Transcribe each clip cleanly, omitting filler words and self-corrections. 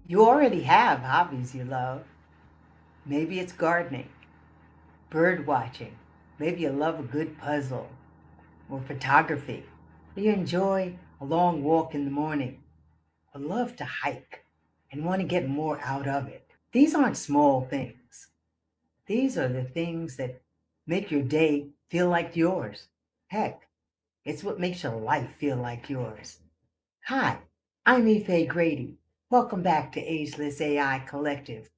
You already have hobbies you love. Maybe it's gardening, bird watching. Maybe you love a good puzzle or photography. You enjoy a long walk in the morning or love to hike and want to get more out of it. These aren't small things. These are the things that make your day feel like yours. Heck, it's what makes your life feel like yours. Hi, I'm Ife Grady. Welcome back to Ageless AI Collective,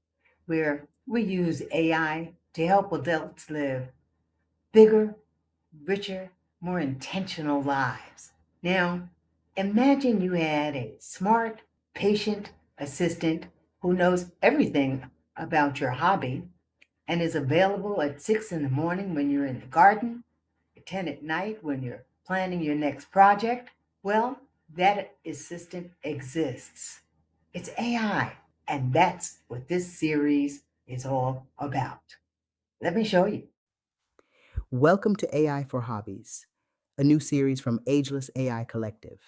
where we use AI to help adults live bigger, richer, more intentional lives. Now, imagine you had a smart, patient assistant who knows everything about your hobby and is available at 6 in the morning when you're in the garden, at 10 at night when you're planning your next project. Well, that assistant exists. It's AI, and that's what this series is all about. Let me show you. Welcome to AI for Hobbies, a new series from Ageless AI Collective.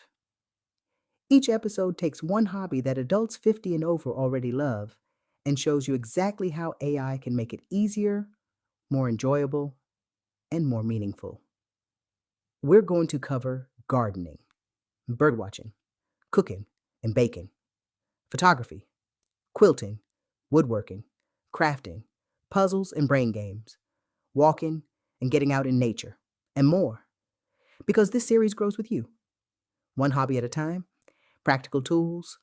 Each episode takes one hobby that adults 50 and over already love and shows you exactly how AI can make it easier, more enjoyable, and more meaningful. We're going to cover gardening, birdwatching, cooking and baking, photography, quilting, woodworking, crafting, puzzles and brain games, walking and getting out in nature, and more. Because this series grows with you, one hobby at a time, practical tools,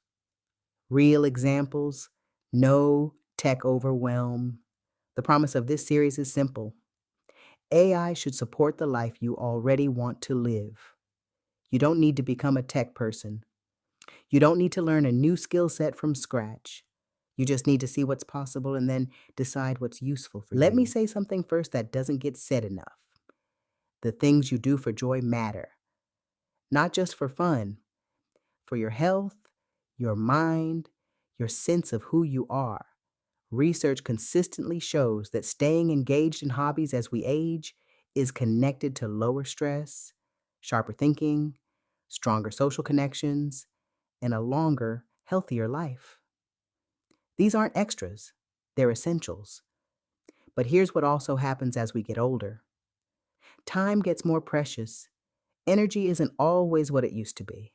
real examples, no tech overwhelm. The promise of this series is simple. AI should support the life you already want to live. You don't need to become a tech person. You don't need to learn a new skill set from scratch. You just need to see what's possible and then decide what's useful for you. Let me say something first that doesn't get said enough. The things you do for joy matter, not just for fun, for your health, your mind, your sense of who you are. Research consistently shows that staying engaged in hobbies as we age is connected to lower stress, sharper thinking, stronger social connections, and a longer, healthier life. These aren't extras, they're essentials. But here's what also happens as we get older: time gets more precious, energy isn't always what it used to be.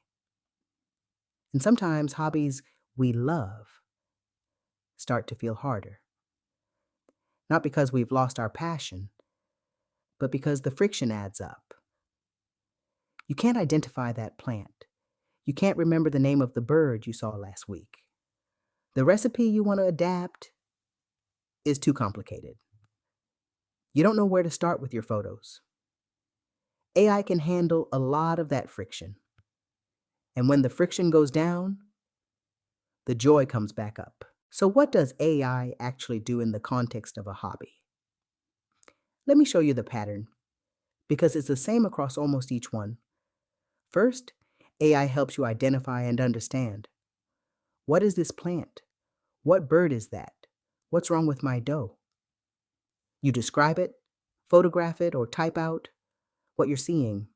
And sometimes hobbies we love start to feel harder. Not because we've lost our passion, but because the friction adds up. You can't identify that plant. You can't remember the name of the bird you saw last week. The recipe you want to adapt is too complicated. You don't know where to start with your photos. AI can handle a lot of that friction. And when the friction goes down, the joy comes back up. So, what does AI actually do in the context of a hobby? Let me show you the pattern, because it's the same across almost each one. First, AI helps you identify and understand. What is this plant? What bird is that? What's wrong with my dough? You describe it, photograph it, or type out what you're seeing,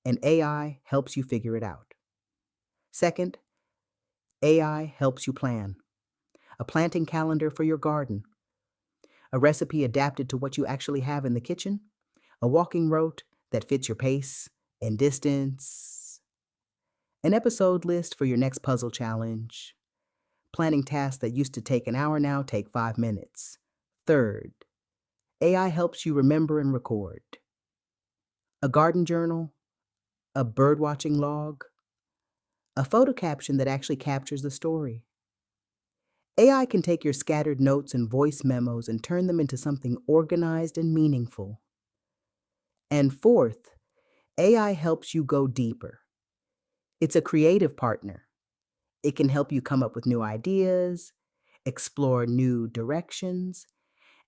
and AI helps you figure it out. Second, AI helps you plan. A planting calendar for your garden, a recipe adapted to what you actually have in the kitchen, a walking route that fits your pace and distance, an episode list for your next puzzle challenge. Planning tasks that used to take an hour now take 5 minutes. Third, AI helps you remember and record. A garden journal, a birdwatching log, a photo caption that actually captures the story. AI can take your scattered notes and voice memos and turn them into something organized and meaningful. And fourth, AI helps you go deeper. It's a creative partner. It can help you come up with new ideas, explore new directions,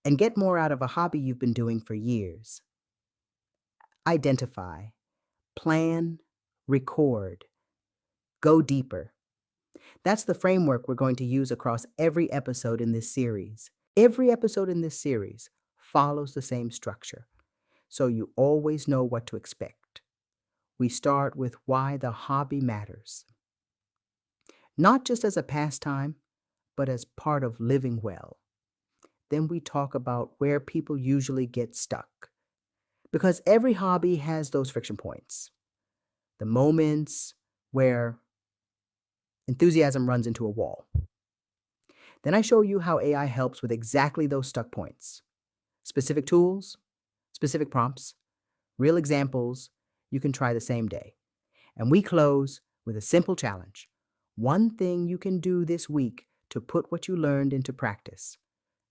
and get more out of a hobby you've been doing for years. Identify, plan, record, go deeper. That's the framework we're going to use across every episode in this series. Every episode in this series follows the same structure, so you always know what to expect. We start with why the hobby matters. not just as a pastime, but as part of living well. Then we talk about where people usually get stuck. Because every hobby has those friction points, the moments where enthusiasm runs into a wall. Then I show you how AI helps with exactly those stuck points. Specific tools, specific prompts, real examples you can try the same day. And we close with a simple challenge. One thing you can do this week to put what you learned into practice.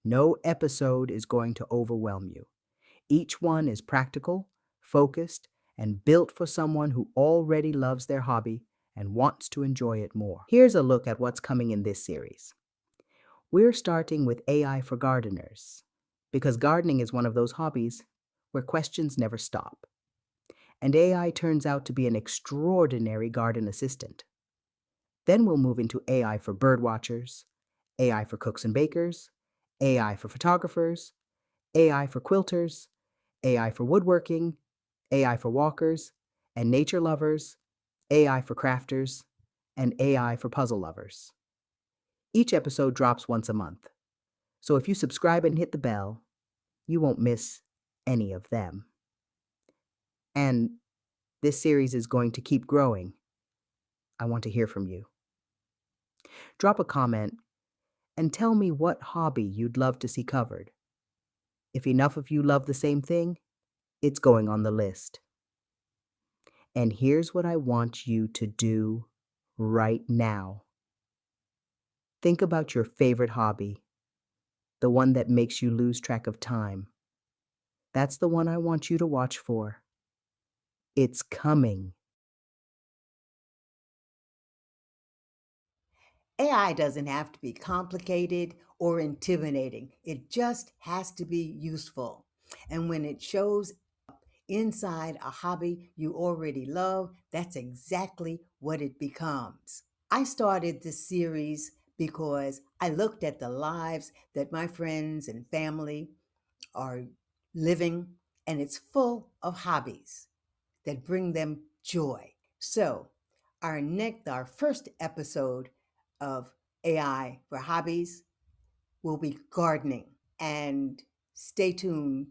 No episode is going to overwhelm you. Each one is practical, focused, and built for someone who already loves their hobby and wants to enjoy it more. Here's a look at what's coming in this series. We're starting with AI for gardeners, because gardening is one of those hobbies where questions never stop. And AI turns out to be an extraordinary garden assistant. Then we'll move into AI for birdwatchers, AI for cooks and bakers, AI for photographers, AI for quilters, AI for woodworking, AI for walkers and nature lovers, AI for crafters, and AI for puzzle lovers. Each episode drops once a month, so if you subscribe and hit the bell, you won't miss any of them. And this series is going to keep growing. I want to hear from you. Drop a comment and tell me what hobby you'd love to see covered. If enough of you love the same thing, it's going on the list. And here's what I want you to do right now. Think about your favorite hobby, the one that makes you lose track of time. That's the one I want you to watch for. It's coming. AI doesn't have to be complicated or intimidating. It just has to be useful. And when it shows inside a hobby you already love, that's exactly what it becomes. I started this series because I looked at the lives that my friends and family are living, and it's full of hobbies that bring them joy. So, our first episode of AI for Hobbies will be gardening, and stay tuned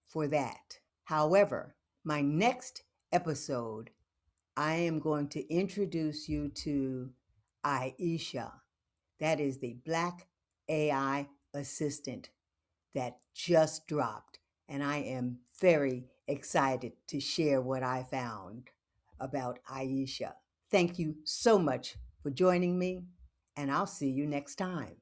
for that. However, my next episode, I am going to introduce you to Aisha. That is the Black AI assistant that just dropped. And I am very excited to share what I found about Aisha. Thank you so much for joining me, and I'll see you next time.